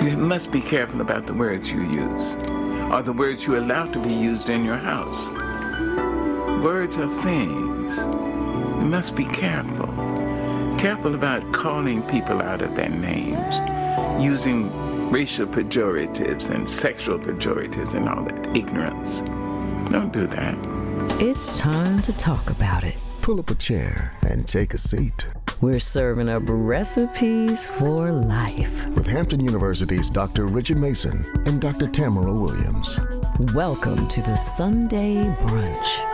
You must be careful about the words you use, or the words you allow to be used in your house. Words are things. You must be careful. Careful about calling people out of their names, using racial pejoratives and sexual pejoratives and all that ignorance. Don't do that. It's time to talk about it. Pull up a chair and take a seat. We're serving up recipes for life. With Hampton University's Dr. Richard Mason and Dr. Tamara Williams. Welcome to the Sunday Brunch.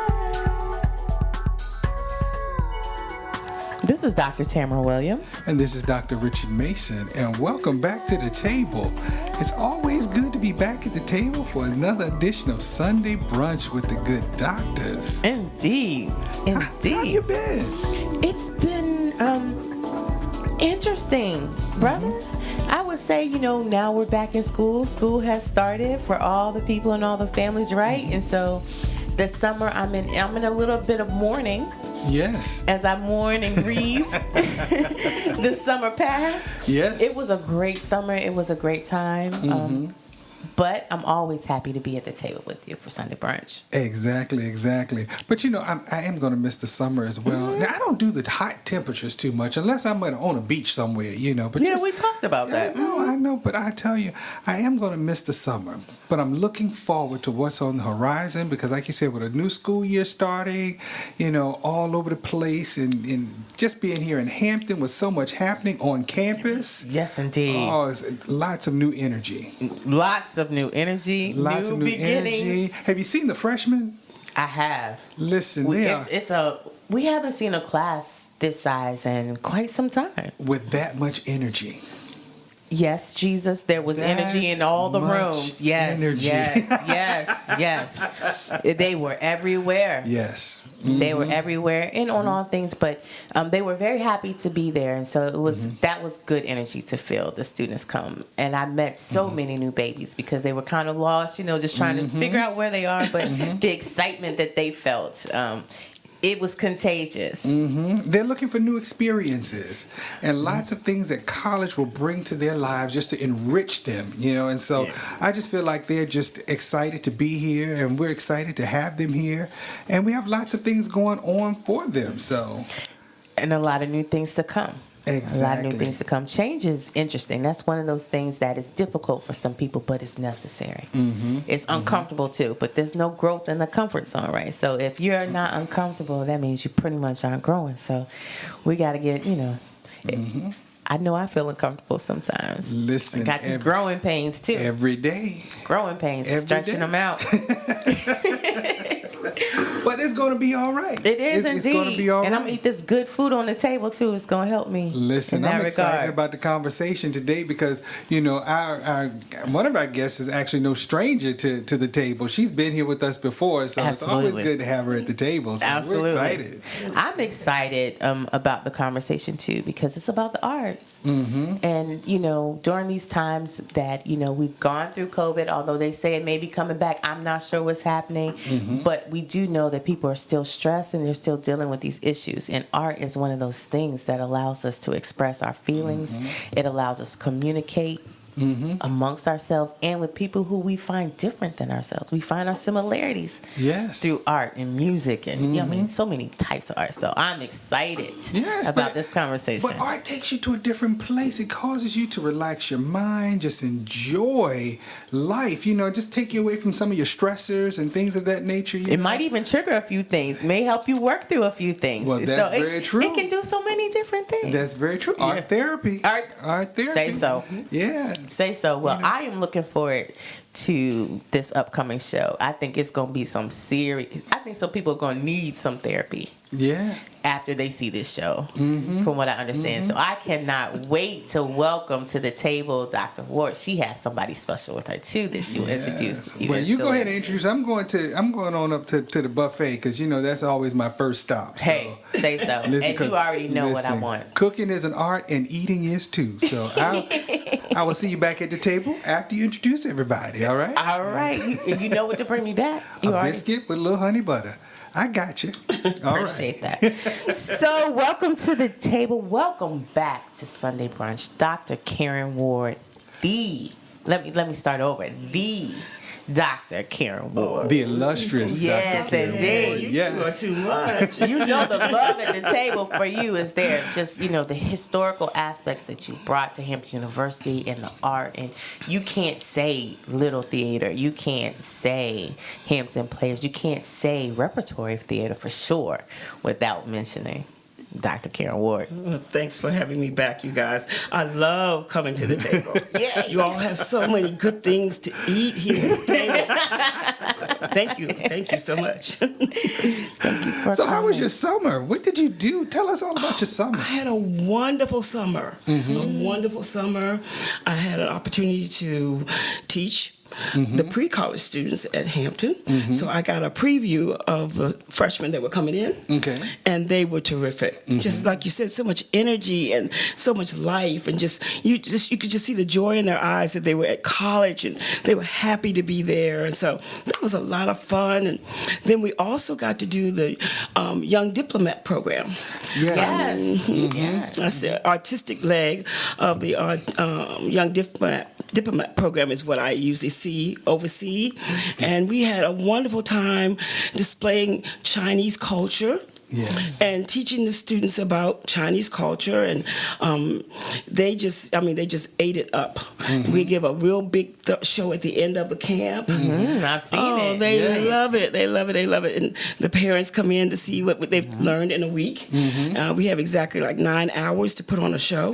This is Dr. Tamara Williams. And this is Dr. Richard Mason. And welcome back to the table. It's always good to be back at the table for another edition of Sunday Brunch with the good doctors. Indeed. How you been? It's been interesting, brother. I would say, now we're back in school. School has started for all the people and all the families, right? And so this summer I'm in a little bit of mourning. Yes. As I mourn and grieve this summer passed. Yes. It was a great summer. It was a great time. But I'm always happy to be at the table with you for Sunday Brunch. Exactly. But I am going to miss the summer as well. Now, I don't do the hot temperatures too much unless I'm on a beach somewhere, But yeah, we talked about that. I know. But I tell you, I am going to miss the summer. But I'm looking forward to what's on the horizon because, like you said, with a new school year starting, all over the place and just being here in Hampton with so much happening on campus. Yes, indeed. Oh, it's lots of new energy. Lots of new energy. Lots of new beginnings. energy. Have you seen the freshmen? I have. Listen, we haven't seen a class this size in quite some time. With that much energy. Yes, Jesus, there was energy in all the rooms. Yes, energy. yes. They were everywhere. Yes. They were everywhere and on all things, but they were very happy to be there. And so that was good energy to feel the students come. And I met so many new babies because they were kind of lost, just trying to figure out where they are. But the excitement that they felt, it was contagious. They're looking for new experiences and lots of things that college will bring to their lives just to enrich them, And so I just feel like they're just excited to be here, and we're excited to have them here, and we have lots of things going on for them. So, and a lot of new things to come. Exactly. A lot of new things to come. Change is interesting. That's one of those things that is difficult for some people, but it's necessary. It's uncomfortable too, but there's no growth in the comfort zone, right? So if you're not uncomfortable, that means you pretty much aren't growing. So we got to get, I know I feel uncomfortable sometimes. Listen, I got these growing pains too. Every day. Growing pains, every stretching day. them out. But it's going to be all right. It is indeed. It's going to be all right. And I'm going to eat this good food on the table, too. It's going to help me. Listen, I'm excited about the conversation today because, our one of our guests is actually no stranger to the table. She's been here with us before, so It's always good to have her at the table. So Absolutely. We're excited. I'm excited about the conversation, too, because it's about the arts. And, during these times that, we've gone through COVID, although they say it may be coming back, I'm not sure what's happening. But we do know that people are still stressed and they're still dealing with these issues. And art is one of those things that allows us to express our feelings. It allows us to communicate amongst ourselves and with people who we find different than ourselves. We find our similarities through art and music and so many types of art. So I'm excited about this conversation. But art takes you to a different place. It causes you to relax your mind, just enjoy life, just take you away from some of your stressors and things of that nature. It might even trigger a few things, may help you work through a few things. Well, that's very true. It can do so many different things. That's very true. Art therapy. Art therapy. Say so. Yeah. Say so. Well, I am looking forward to this upcoming show. I think it's going to be some serious. I think some people are going to need some therapy. Yeah. After they see this show, from what I understand. So I cannot wait to welcome to the table Dr. Ward. She has somebody special with her too that she will introduce. Well, you go ahead and introduce. I'm going on up to the buffet because that's always my first stop. So. Hey, say so. And you already know what I want. Cooking is an art and eating is too. So I will see you back at the table after you introduce everybody. All right. All right. You know what to bring me back. Biscuit with a little honey butter. I got you. Appreciate that. So welcome to the table. Welcome back to Sunday Brunch. Dr. Karen Ward, the let me start over. The Dr. Karen Ward. The illustrious Yes, Dr. Karen indeed. Ward. Yes. You are too much. You know the love at the table for you is there. Just, the historical aspects that you brought to Hampton University and the art. And you can't say Little Theater. You can't say Hampton Players. You can't say Repertoire Theater for sure without mentioning Dr. Karen Ward. Well, thanks for having me back, you guys. I love coming to the table. Yeah. You all have so many good things to eat here at the table. Thank you so much. So how was your summer? What did you do? Tell us all about your summer. I had a wonderful summer. A wonderful summer. I had an opportunity to teach the pre-college students at Hampton. So I got a preview of the freshmen that were coming in. Okay. And they were terrific. Just like you said, so much energy and so much life, and you could just see the joy in their eyes that they were at college and they were happy to be there. And so that was a lot of fun. And then we also got to do the Young Diplomat program. Yes. That's the artistic leg of the Young Diplomat program is what I usually oversee. And we had a wonderful time displaying Chinese culture. Yes. And teaching the students about Chinese culture, and they just ate it up. We give a real big show at the end of the camp. I've seen it. They love it. They love it. And the parents come in to see what they've learned in a week. We have exactly like 9 hours to put on a show.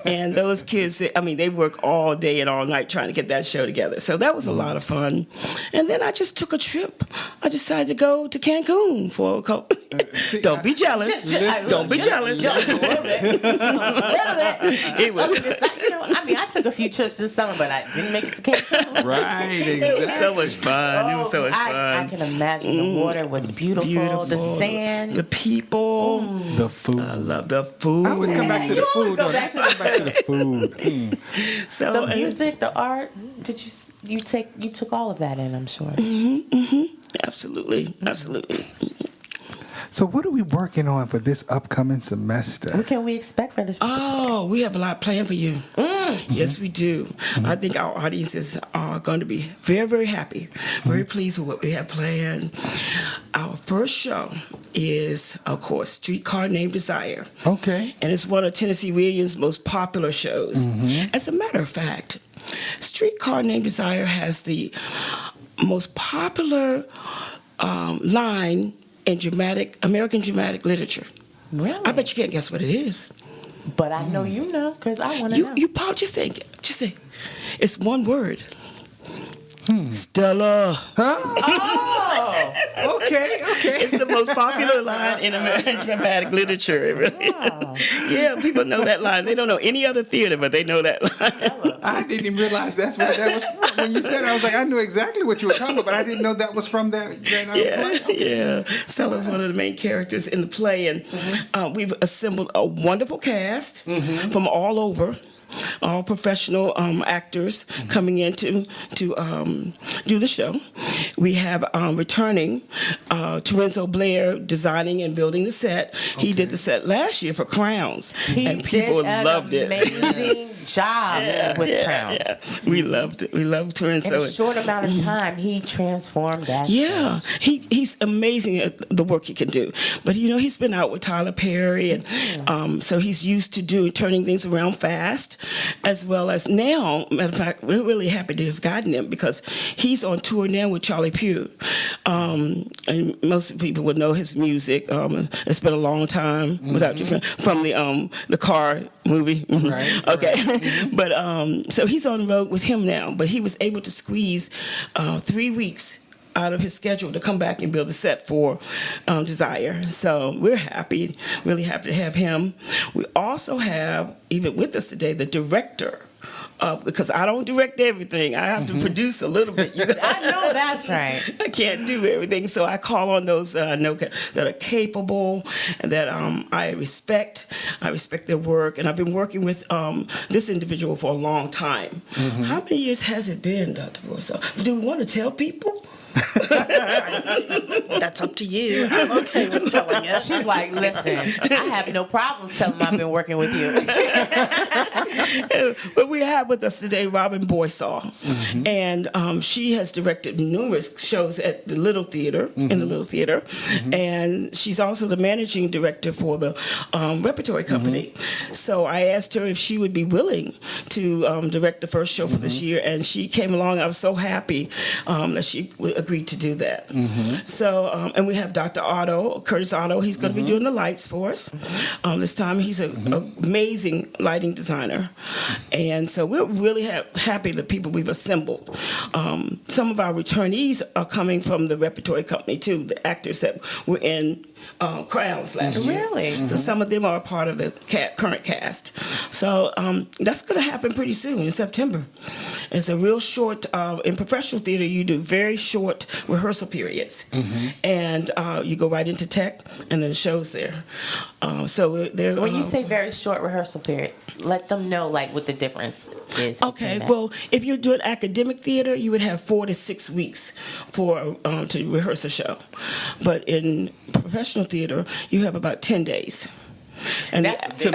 And those kids, they work all day and all night trying to get that show together. So that was a lot of fun. And then I just took a trip. I decided to go to Cancun for a couple. Don't be jealous. Don't be jealous. Just a little bit. It was. I took a few trips this summer, but I didn't make it to Cancun. Right, It exactly. was so much fun. It was so much fun. I can imagine the water was beautiful. The sand, the people, The food. I love the food. I always come back to the food. go back to the food. So, the music, the art. Did you took all of that in? I'm sure. Absolutely. So what are we working on for this upcoming semester? What can we expect for this? Oh, we have a lot planned for you. Yes, we do. I think our audiences are going to be very, very happy, very pleased with what we have planned. Our first show is, of course, Streetcar Named Desire. Okay. And it's one of Tennessee Williams' most popular shows. As a matter of fact, Streetcar Named Desire has the most popular line in American dramatic literature. Really? I bet you can't guess what it is. But I know you know because I want to know. You probably just say, it's one word. Stella. Oh, Okay. It's the most popular line in American dramatic literature. It really is. Yeah, people know that line. They don't know any other theater, but they know that line. I didn't even realize that's what that was from. When you said it, I was like, I knew exactly what you were talking about, but I didn't know that was from that play. Yeah. Stella's one of the main characters in the play, and we've assembled a wonderful cast from all over. All professional actors coming in to do the show. We have returning Terenzo Blair designing and building the set. He did the set last year for Crowns, and people loved it. Amazing job with Crowns. Yeah. We loved it. We loved Terenzo. In a short amount of time, he transformed that. Yeah, he's amazing at the work he can do. But he's been out with Tyler Perry, and so he's used to turning things around fast. As well as now, matter of fact, we're really happy to have gotten him because he's on tour now with Charlie Pugh. And most people would know his music. It's been a long time without you from the Car movie. Right. Okay, but so he's on the road with him now. But he was able to squeeze 3 weeks out of his schedule to come back and build a set for Desire. So we're happy, really happy to have him. We also have, even with us today, the director because I don't direct everything. I have to produce a little bit. I know that's right. I can't do everything, so I call on those that I know that are capable and that I respect. I respect their work, and I've been working with this individual for a long time. How many years has it been, Dr. Boisseau? Do we want to tell people? That's up to you. I'm okay with telling you. She's like, listen, I have no problems telling them I've been working with you. But we're have with us today Robin Boisseau, and she has directed numerous shows at the Little Theater, in the Little Theater, and she's also the managing director for the Repertoire Company. So I asked her if she would be willing to direct the first show for this year, and she came along. I was so happy that she agreed to do that. So, and we have Dr. Otto, Curtis Otto. He's going to be doing the lights for us. This time he's an amazing lighting designer. And so we're really happy the people we've assembled. Some of our returnees are coming from the Repertoire Company too, the actors that were in Crowns last year. Really? So some of them are a part of the current cast. So that's going to happen pretty soon in September. It's a real short, in professional theater, you do very short rehearsal periods. And you go right into tech, and then the show's there. So they're, When you say very short rehearsal periods, let them know like what the difference is. okay, between that. well, if you're doing academic theater, you would have 4 to 6 weeks for to rehearse a show. But in professional theater, you have about 10 days. And That's To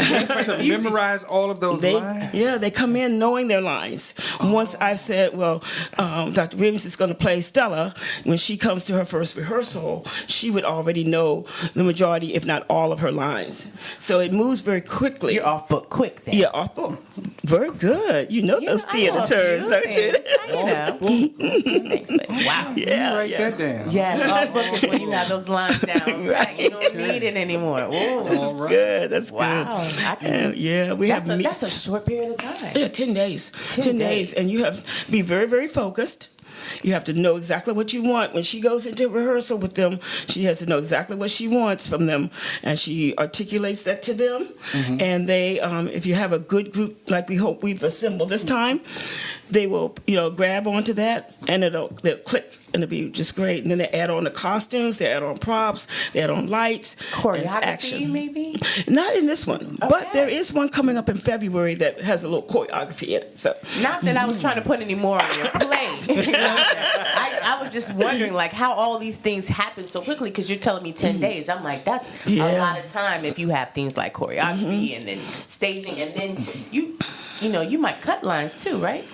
memorize all of those lines? Yeah, they come in knowing their lines. Once I've said, well, Dr. Williams is going to play Stella, when she comes to her first rehearsal, she would already know the majority, if not all, of her lines. So it moves very quickly. You're off book quick then. Yeah, off book. Very good. You know those I theater know a terms, few don't you? things. You know. Thanks, but wow. Yeah, Write yeah. that down. Yes, off book is when you have those lines down. Right. You don't need it anymore. Ooh. That's good. That's Wow. I good. can- Yeah, we have That's a short period of time. Yeah, 10 days. 10 days. days. And you have to be very, very focused. You have to know exactly what you want. When she goes into rehearsal with them, she has to know exactly what she wants from them. And she articulates that to them. And they, if you have a good group like we hope we've assembled this time, they will, grab onto that, and they'll click, and it'll be just great. And then they add on the costumes, they add on props, they add on lights, and it's Choreography, action. maybe? Not in this one, but Okay. there is one coming up in February that has a little choreography in it. So Not that I was trying to put any more on your plate. I was just wondering, like, how all these things happen so quickly, because you're telling me 10 days. I'm like, that's a Yeah. lot of time if you have things like choreography and then staging, and then you might cut lines too, right?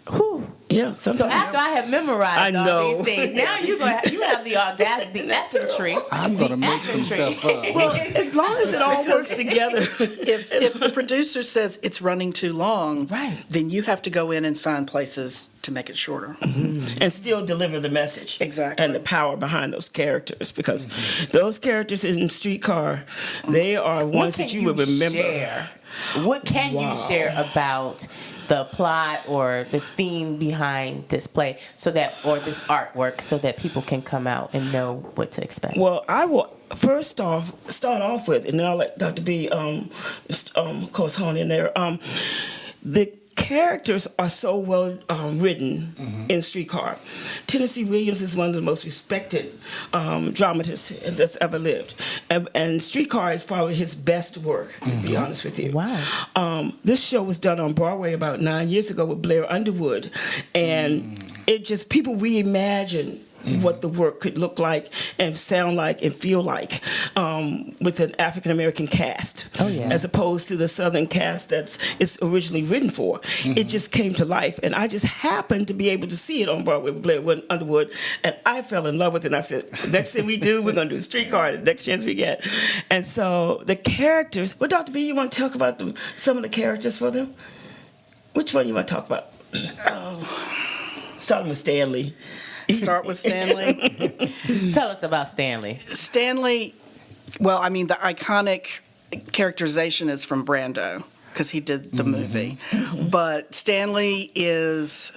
Whew. yeah, So sometimes. after I have memorized I all know. these things, now you have the audacity, the effrontery. I'm going to make some stuff up. Well, as long as it all works together. If the producer says it's running too long, Right. then you have to go in and find places to make it shorter. And still deliver the message. Exactly. And the power behind those characters, because those characters in Streetcar, they are ones that you would remember. Share? What can you share about the plot or the theme behind this play, or this artwork, so that people can come out and know what to expect? Well, I will start off with, and then I'll let Dr. B, of course, hone in there. The characters are so well written in Streetcar. Tennessee Williams is one of the most respected dramatists that's ever lived. And Streetcar is probably his best work, to be honest with you. Wow. This show was done on Broadway about 9 years ago with Blair Underwood. And it just, people reimagine what the work could look like and sound like and feel like with an African American cast, as opposed to the Southern cast that it's originally written for. It just came to life, and I just happened to be able to see it on Broadway with Blair Underwood, and I fell in love with it. And I said, next thing we do, we're going to do a Streetcar the next chance we get. And so the characters. Well, Dr. B, you want to talk about some of the characters for them? Which one you want to talk about? Starting with Stanley. Start with Stanley. Tell us about Stanley. Stanley, well, I mean, the iconic characterization is from Brando, because he did the movie. But Stanley is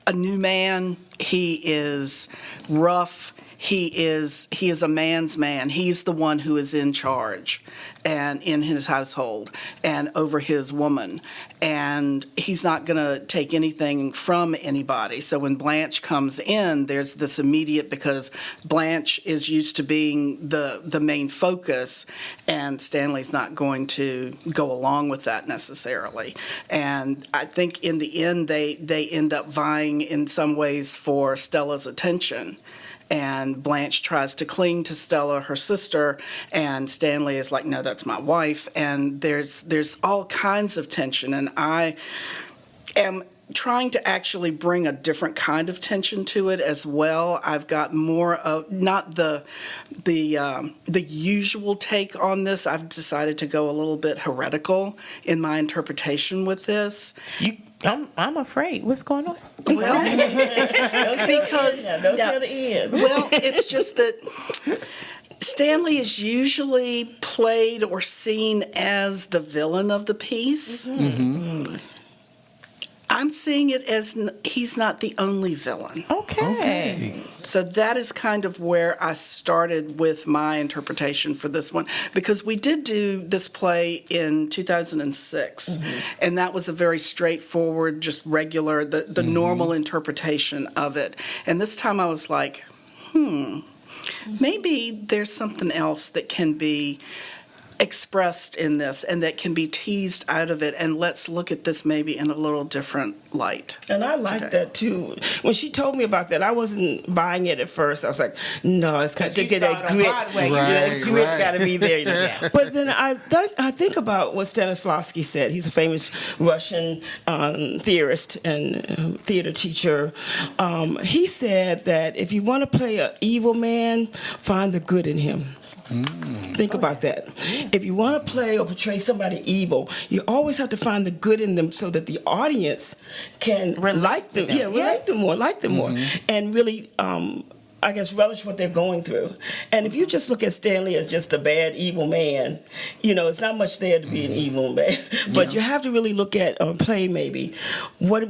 a new man. He is rough. He is a man's man. He's the one who is in charge and in his household and over his woman. And he's not going to take anything from anybody. So when Blanche comes in, there's this immediate, because Blanche is used to being the main focus, and Stanley's not going to go along with that necessarily. And I think in the end, they end up vying in some ways for Stella's attention. And Blanche tries to cling to Stella, her sister, and Stanley is like, no, that's my wife. And there's all kinds of tension. And I am trying to actually bring a different kind of tension to it as well. I've got more of not the usual take on this. I've decided to go a little bit heretical in my interpretation with this. I'm afraid. What's going on? Well, because Don't tell the end. well, it's just that Stanley is usually played or seen as the villain of the piece. I'm seeing it as he's not the only villain. Okay. So that is kind of where I started with my interpretation for this one, because we did do this play in 2006, and that was a very straightforward, just regular, the normal interpretation of it. And this time I was like, maybe there's something else that can be expressed in this and that can be teased out of it, and let's look at this maybe in a little different light. And I like that too. When she told me about that, I wasn't buying it at first. I was like, no, it's got to get that grit. Right, Grit right. got to be there. You know? But then I think about what Stanislavski said. He's a famous Russian theorist and theater teacher. He said that if you want to play an evil man, find the good in him. Think about that. If you want to play or portray somebody evil, you always have to find the good in them so that the audience can like them. Like them more, and really, I guess, relish what they're going through. And if you just look at Stanley as just a bad, evil man, it's not much there to be an evil man. But you have to really look at play maybe what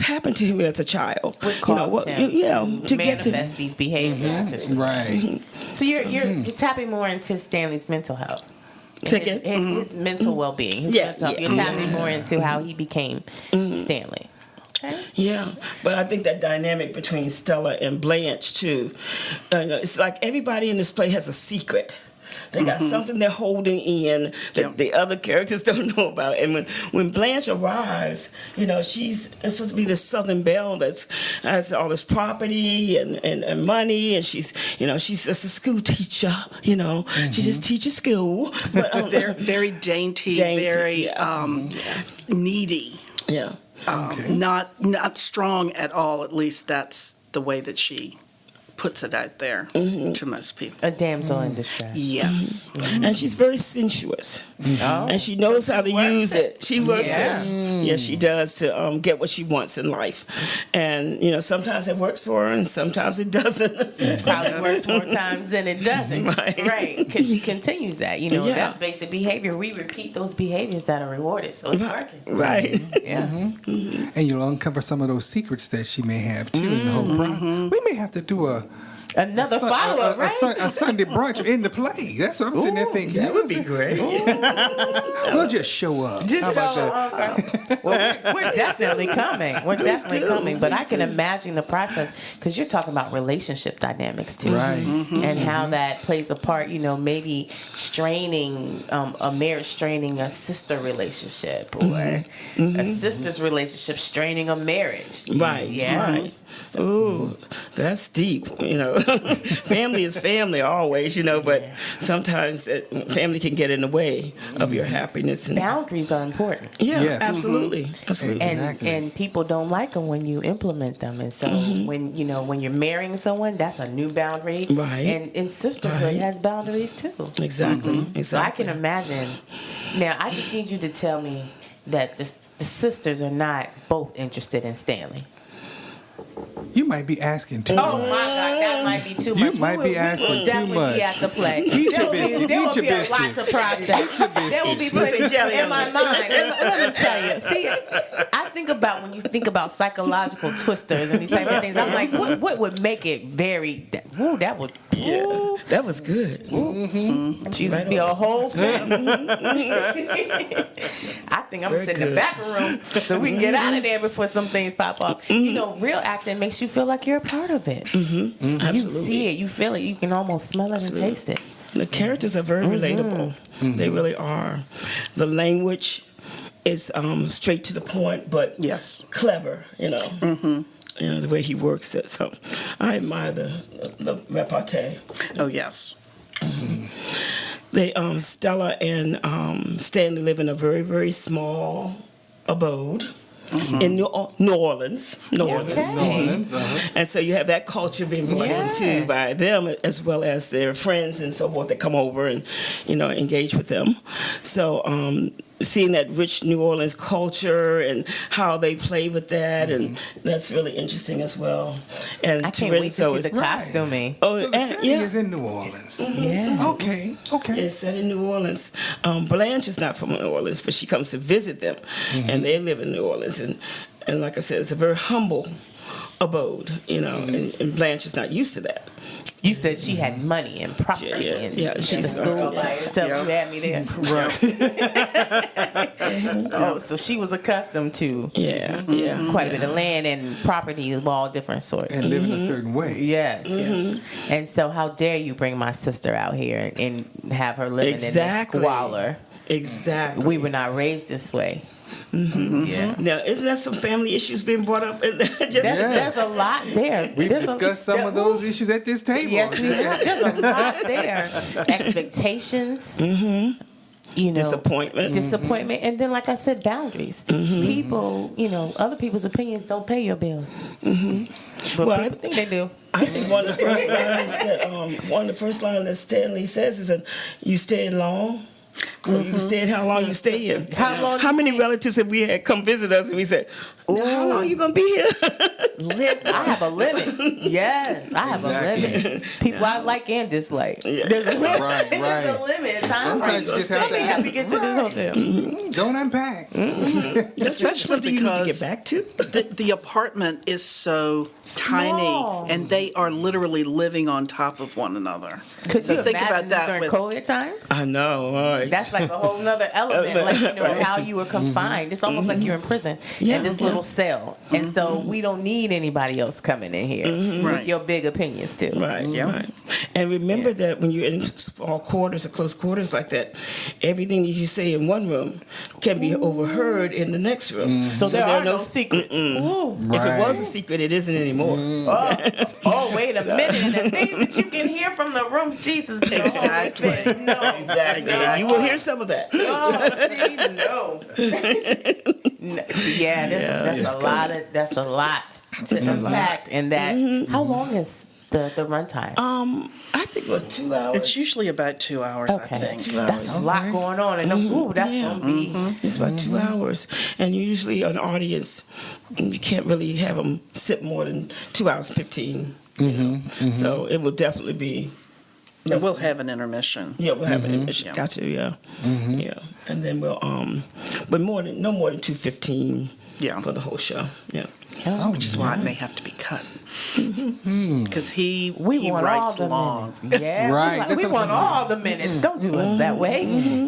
happened to him as a child. What caused him to manifest these behaviors. Right. So you're tapping more into Stanley's mental health. His mental well-being. His mental health. You're tapping more into how he became Stanley. Okay. Yeah, but I think that dynamic between Stella and Blanche too, it's like everybody in this play has a secret. They got something they're holding in that the other characters don't know about. And when Blanche arrives, it's supposed to be this Southern belle that has all this property and money, and she's just a school teacher. She just teaches school. But, They're very dainty, very needy. Yeah. Not strong at all. At least that's the way that she puts it out there to most people. A damsel in distress. Yes. And she's very sensuous. And she knows how to use it. She works it. Yes, she does to get what she wants in life. And, sometimes it works for her and sometimes it doesn't. Probably works more times than it doesn't. Right. Because she continues that. That's basic behavior. We repeat those behaviors that are rewarded. So it's working. Right. Yeah. And you'll uncover some of those secrets that she may have too in the whole process. We may have to do another follow-up, right? a Sunday brunch in the play. That's what I'm sitting there thinking. That would be great. We'll just show up. Just show up. Okay. Well, we're definitely coming. We're definitely coming. But I can imagine the process, because you're talking about relationship dynamics too, right? And how that plays a part. Maybe straining a marriage, straining a sister relationship, or a sister's relationship straining a marriage. Right. Yeah. Right. Ooh, that's deep. Family is family always, but sometimes family can get in the way of your happiness. And boundaries are important. Yeah, yes. absolutely. Absolutely. And people don't like them when you implement them. And so when you're marrying someone, that's a new boundary. Right. And sisterhood has boundaries too. Exactly. So I can imagine. Now, I just need you to tell me that the sisters are not both interested in Stanley. You might be asking too Oh much. my God, that might be too much. You might be asking we will too definitely much. be at the play. Eat your biscuit. There will Eat your be a biscuit. lot to process. There will be plenty in my mind. Let me tell you. See, I think about when you think about psychological twisters and these type of things. I'm like, what would make it very? That would. Yeah, that was good. Jesus, be a whole thing. I think I'm gonna sit in the back room so we can get out of there before some things pop off. Real acting makes you feel like you're a part of it. Absolutely. You see it, you feel it, you can almost smell it and taste it. The characters are very relatable. They really are. The language is straight to the point, but clever. The way he works it. So I admire the repartee. Oh yes. They Stella and Stanley live in a very, very small abode. in New Orleans. New Orleans. Okay. New Orleans, And so you have that culture being brought into by them, as well as their friends and so forth that come over and, engage with them. So seeing that rich New Orleans culture and how they play with that, and that's really interesting as well. And I can't wait to see is the costuming. Oh, so the and, setting yeah. is in New Orleans. Yeah. Okay. It's set in New Orleans. Blanche is not from New Orleans, but she comes to visit them, and they live in New Orleans. And like I said, it's a very humble abode, and Blanche is not used to that. You said she had money and property and she's a school by herself. You had me there. Right. Oh, so she was accustomed to quite a bit of land and property of all different sorts. And live in a certain way. Yes. And so how dare you bring my sister out here and have her living in this squalor? Exactly. We were not raised this way. Yeah. Now, isn't that some family issues being brought up? There's a lot there. We've discussed some of those issues at this table. Yes, we have. There's a lot there. Expectations. Disappointment, and then, like I said, boundaries. People, other people's opinions don't pay your bills. But people think they do. I think one of the first lines that Stanley says is that you stay in long. You can stay in how long you stay in. How many relatives have we had come visit us and we said, how long are you going to be here? Listen, I have a limit. Yes, I have a limit. People I like and dislike. There's a limit. Right. There's a limit. Sometimes you just have to have to get to this hotel. Don't unpack. Especially something you need to get back to. The apartment is so tiny, and they are literally living on top of one another. Could So you think imagine about that during with- COVID times? I know. All right. That's like a whole nother element, like how you were confined. It's almost like you're in prison in this little cell, and so we don't need anybody else coming in here with Right. your big opinions too. Right. And remember that when you're in small quarters or close quarters like that, everything that you say in one room can be overheard in the next room. So there are no secrets. Ooh. If it was a secret, it isn't anymore. Oh, wait a minute. And the things that you can hear from the rooms, Jesus. Exactly. No. Exactly. You will hear some of that. Oh, see, no. That's a lot to unpack. And that, how long is the runtime? I think it was 2 hours. It's usually about 2 hours, I think. That's a lot going on. And that's going to be. It's about 2 hours. And usually an audience, you can't really have them sit more than 2 hours and 15. So it will definitely be. And we'll have an intermission. Yeah, we'll have an intermission. Yeah. Got to, yeah. And then we'll, but no more than 2:15 for the whole show. Yeah. Which is why it may have to be cut. Because he want writes all the long. minutes. Yeah, Right. we want all the minutes. Don't do us that way.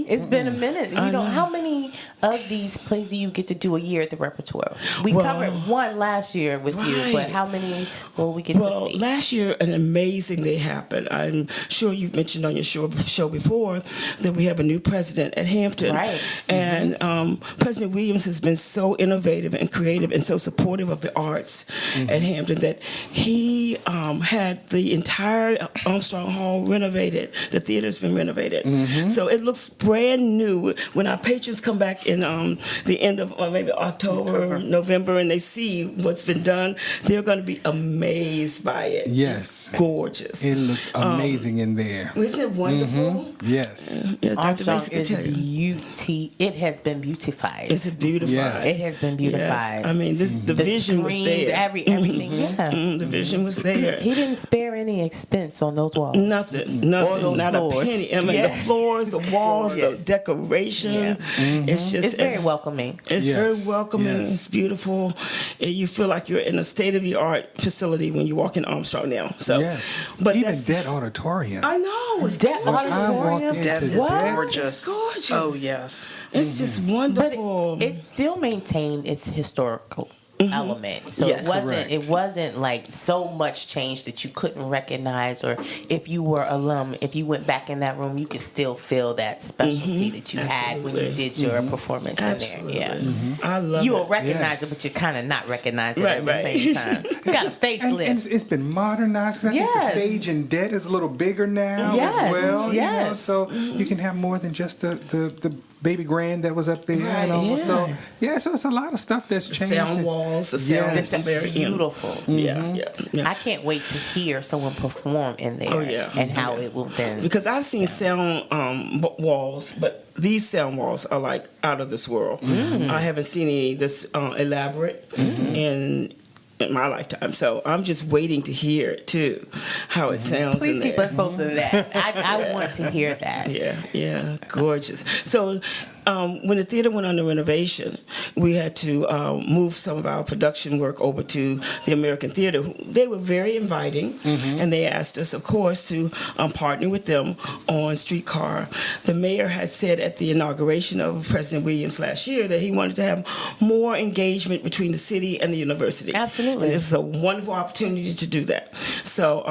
It's been a minute. How many of these plays do you get to do a year at the Repertoire? We covered one last year with you, but how many will we get to see? Last year, an amazing thing happened. I'm sure you've mentioned on your show before that we have a new president at Hampton. Right. And President Williams has been so innovative and creative and so supportive of the arts at Hampton that he had the entire Armstrong Hall renovated. The theater's been renovated. So it looks brand new. When our patrons come back in the end of maybe October, November, and they see what's been done, they're going to be amazed by it. Yes. It's gorgeous. It looks amazing in there. Isn't it wonderful? Yes. Yeah, Dr. Armstrong Mason can is tell you. It has been beautified. It's beautified. Yes. It has been beautified. Yes. I mean, the vision was screens, there. everything. The vision was there. He didn't spare any expense on those walls. Nothing, those not floors. a penny. I mean, the floors, the walls, the decoration. It's just, It's very welcoming. It's very welcoming. It's beautiful. You feel like you're in a state-of-the-art facility when you walk in Armstrong now. So, but even that's that auditorium. I know. It's That auditorium. That is gorgeous. It's gorgeous. Oh, yes. It's just wonderful. But it still maintained its historical element. So Yes. it wasn't like so much change that you couldn't recognize, or if you were alum, if you went back in that room, you could still feel that specialty that you had when you did your performance in there. Yeah. I love You it. will recognize it, but you kind of not recognize it at the same time. You got a facelift. And it's been modernized because I think the stage in debt is a little bigger now as well. Yes. You know, so you can have more than just the Baby Grand that was up there. Right, So it's a lot of stuff that's changed. Sound walls, the sound Yes. is very Beautiful. Yeah. I can't wait to hear someone perform in there. Oh, yeah. And how it will then. Because I've seen sound walls, but these sound walls are like out of this world. I haven't seen any this elaborate in my lifetime, so I'm just waiting to hear it too, how it sounds. Please keep there. us posted on that. I want to hear that. Yeah, gorgeous. So when the theater went under renovation, we had to move some of our production work over to the American Theater. They were very inviting, and they asked us, of course, to partner with them on Streetcar. The mayor had said at the inauguration of President Williams last year that he wanted to have more engagement between the city and the university. Absolutely. And it was a wonderful opportunity to do that. So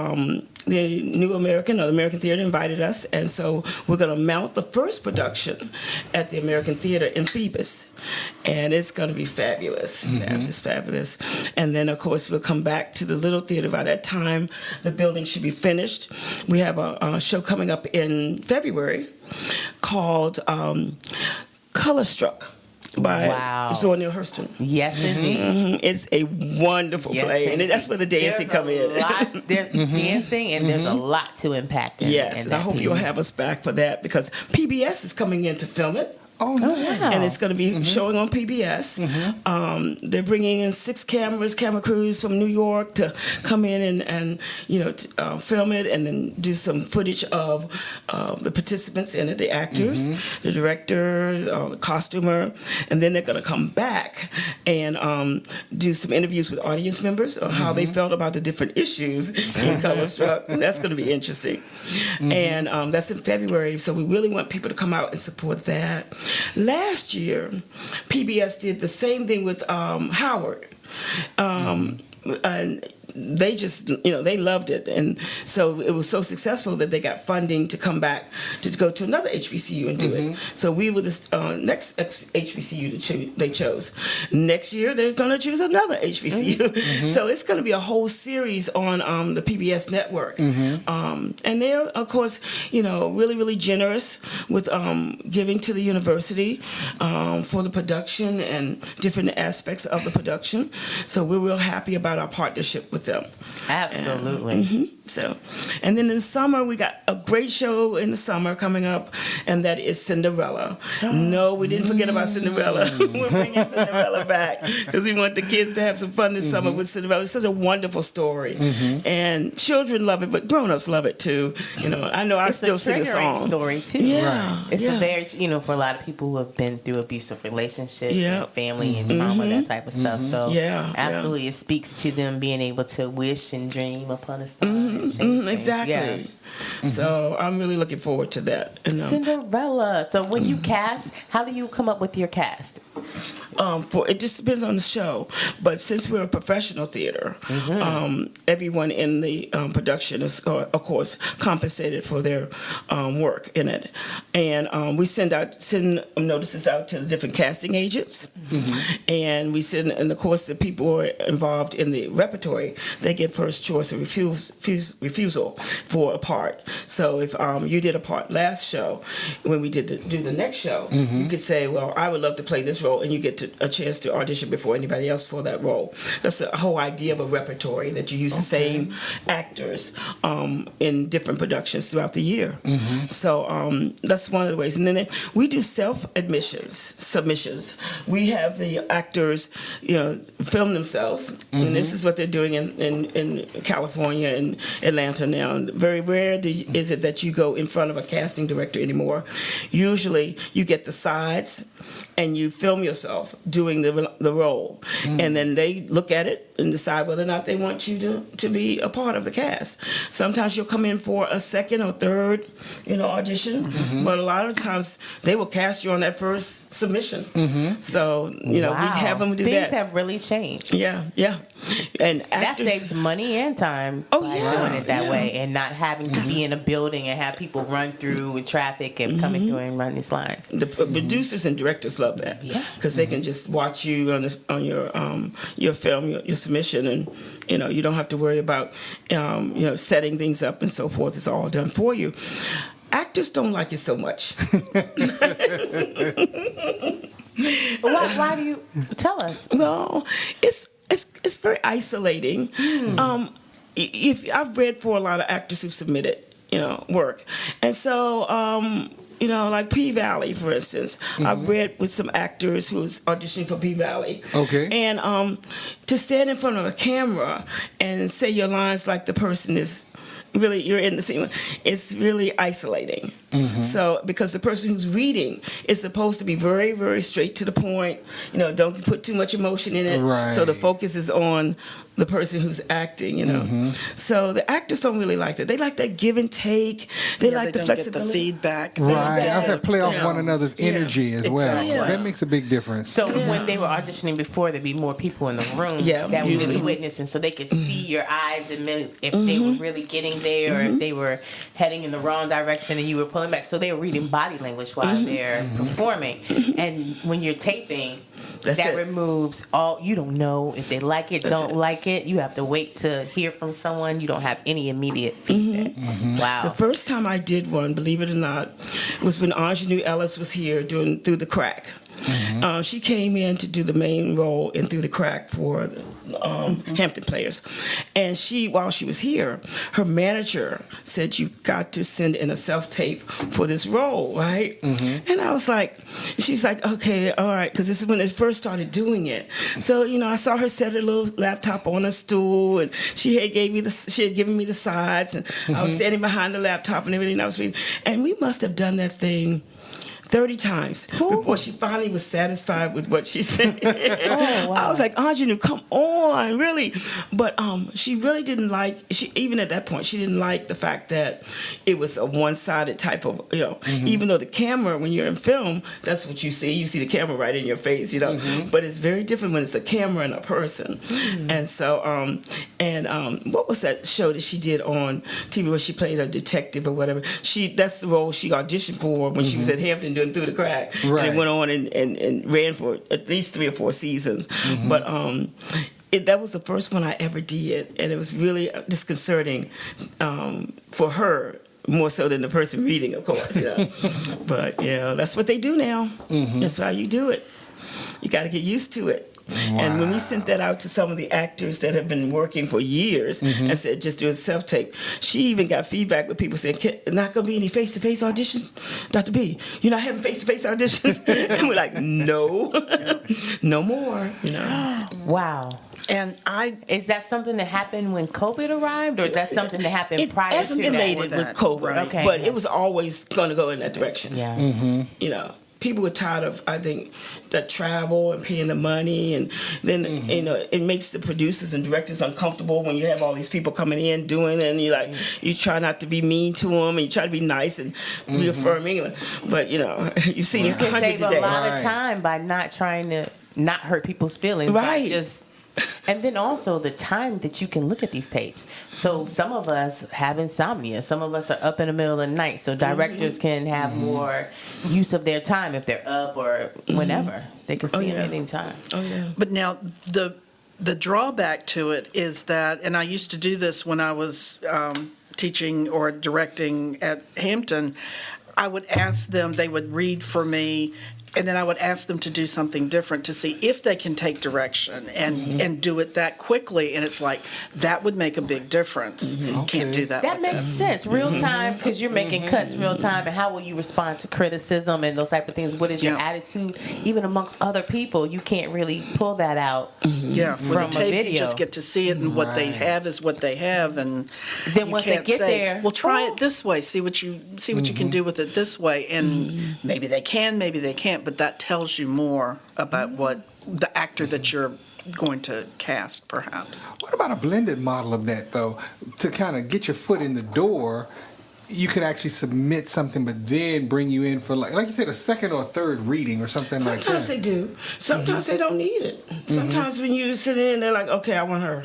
the New American, or the American Theater, invited us, and so we're going to mount the first production at the American Theater in Phoebus, and it's going to be fabulous, fabulous. And then, of course, we'll come back to the Little Theater. By that time, the building should be finished. We have a show coming up in February called Color Struck by Zora Neale Hurston. Yes, indeed. It's a wonderful play, and that's where the dancing come in. There's dancing, and there's a lot to impact in Yes, and I hope you'll have us back for that, because PBS is coming in to film it. Oh, nice. And it's going to be showing on PBS. They're bringing in 6 camera crews from New York to come in and film it, and then do some footage of the participants in it, the actors, the director, the costumer, and then they're going to come back and do some interviews with audience members on how they felt about the different issues in Color Struck. That's going to be interesting. And that's in February, so we really want people to come out and support that. Last year, PBS did the same thing with Howard. And they just, they loved it. And so it was so successful that they got funding to come back to go to another HBCU and do it. So we were the next HBCU they chose. Next year, they're going to choose another HBCU. So it's going to be a whole series on the PBS network. And they're, of course, really, really generous with giving to the university for the production and different aspects of the production. So we're real happy about our partnership with them. Absolutely. And then in the summer, we got a great show in the summer coming up, and that is Cinderella. No, we didn't forget about Cinderella. We're bringing Cinderella back because we want the kids to have some fun this summer with Cinderella. It's such a wonderful story, and children love it, but grown-ups love it too. I know I still sing a song. It's a triggering story too. Yeah, it's a very, for a lot of people who have been through abusive relationships, and family and trauma, that type of stuff. So absolutely, it speaks to them being able to wish and dream upon a star. Exactly. So I'm really looking forward to that. And, Cinderella. So when you cast, how do you come up with your cast? It just depends on the show, but since we're a professional theater, everyone in the production is, of course, compensated for their work in it, and we send notices out to the different casting agents, and we send, and of course, the people who are involved in the repertory, they get first choice of refusal for a part. So if you did a part last show, when we do the next show, you could say, well, I would love to play this role, and you get a chance to audition before anybody else for that role. That's the whole idea of a repertory, that you use the same actors in different productions throughout the year. So that's one of the ways. And then we do submissions. We have the actors, film themselves, and this is what they're doing in California and Atlanta now. And very rare is it that you go in front of a casting director anymore. Usually you get the sides and you film yourself doing the role, and then they look at it and decide whether or not they want you to be a part of the cast. Sometimes you'll come in for a second or third, audition, but a lot of times they will cast you on that first submission. So we'd have them do that. Things have really changed. Yeah. And actors, that saves money and time by doing it that way, and not having to be in a building and have people run through with traffic and coming through and run these lines. The producers and directors love that, because they can just watch you on your film, your submission, and you don't have to worry about setting things up and so forth. It's all done for you. actors don't like it so much. Why do you tell us? Well, it's very isolating. If I've read for a lot of actors who submitted, work, and so like P Valley, for instance, I've read with some actors who's auditioning for P Valley. Okay. And to stand in front of a camera and say your lines like the person is really, you're in the scene, it's really isolating. So, because the person who's reading is supposed to be very, very straight to the point, don't put too much emotion in it. Right. So the focus is on the person who's acting, So the actors don't really like that. They like that give and take. They like they the don't get flexibility. the feedback. Right. I was like, play off one another's energy as well. Exactly. That makes a big difference. So when they were auditioning before, there'd be more people in the room that would be witnessing, so they could see your eyes and if they were really getting there, or if they were heading in the wrong direction and you were pulling back. So they were reading body language while they're performing. And when you're taping, that removes all. You don't know if they like it, don't like it. You have to wait to hear from someone. You don't have any immediate feedback. Wow. The first time I did one, believe it or not, was when Ingenue Ellis was here doing Through the Crack. She came in to do the main role in Through the Crack for Hampton players. And while she was here, her manager said, you've got to send in a self-tape for this role, right? And I was like, she's like, okay, all right, because this is when they first started doing it. So, I saw her set her little laptop on a stool, and she had given me the sides, and I was standing behind the laptop and everything. I was reading, and we must have done that thing 30 times before she finally was satisfied with what she said. I was like, Ingenue, come on, really? But she really didn't even at that point, she didn't like the fact that it was a one-sided type of, even though the camera, when you're in film, that's what you see. You see the camera right in your face, But it's very different when it's a camera and a person. And so, what was that show that she did on TV where she played a detective or whatever? That's the role she auditioned for when she was at Hampton doing Through the Crack. Right. And it went on and ran for at least 3 or 4 seasons. But that was the first one I ever did, and it was really disconcerting for her, more so than the person reading, of course. But that's what they do now. That's how you do it. You got to get used to it. And when we sent that out to some of the actors that have been working for years and said, just do a self-tape, she even got feedback with people saying, not going to be any face-to-face auditions? Dr. B, you're not having face-to-face auditions? And we're like, no, no more, Wow. And is that something that happened when COVID arrived, or is that something that happened prior to that? It escalated with COVID, right. Okay. but it was always going to go in that direction. Yeah. People were tired of, I think, that travel and paying the money, and then it makes the producers and directors uncomfortable when you have all these people coming in doing it, and you try not to be mean to them, and you try to be nice and reaffirming, but you see, you can save a lot of time by not trying to not hurt people's feelings, by just. And then also the time that you can look at these tapes. So some of us have insomnia. Some of us are up in the middle of the night. So directors can have more use of their time if they're up or whenever. They can see it at any time. But now the drawback to it is that, and I used to do this when I was teaching or directing at Hampton, I would ask them, they would read for me, and then I would ask them to do something different to see if they can take direction and do it that quickly. And it's like, that would make a big difference. Can't do that. That makes sense. Real time, because you're making cuts real time. And how will you respond to criticism and those type of things? What is your attitude? Even amongst other people, you can't really pull that out with from a tape, a video. You just get to see it, and what they have is what they have. And then you once can't they get say, there, well, try it this way. See what you can do with it this way. And maybe they can, maybe they can't. But that tells you more about what the actor that you're going to cast, perhaps. What about a blended model of that, though? To kind of get your foot in the door, you could actually submit something, but then bring you in for, like you said, a second or third reading or something like that. Sometimes they do. Sometimes they don't need it. Sometimes when you sit in, they're like, okay, I want her.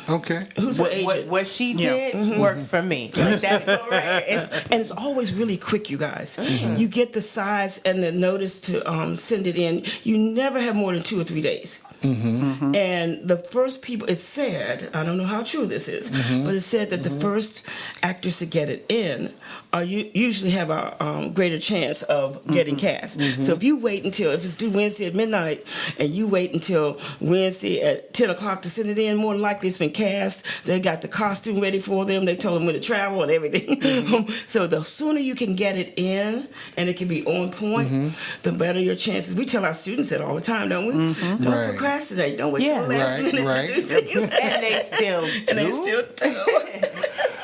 Okay. Who's the agent? What she did works for me. Like, that's correct. And it's always really quick, you guys. You get the size and the notice to send it in. You never have more than 2 or 3 days. And the first people, it said, I don't know how true this is, but it said that the first actors to get it in are usually have a greater chance of getting cast. So if you wait until, if it's due Wednesday at midnight, and you wait until Wednesday at 10 o'clock to send it in, more than likely it's been cast. They got the costume ready for them. They told them when to travel and everything. So the sooner you can get it in, and it can be on point, the better your chances. We tell our students that all the time, don't we? Don't procrastinate. Don't wait till the last minute to do things. And they still do. And they still do.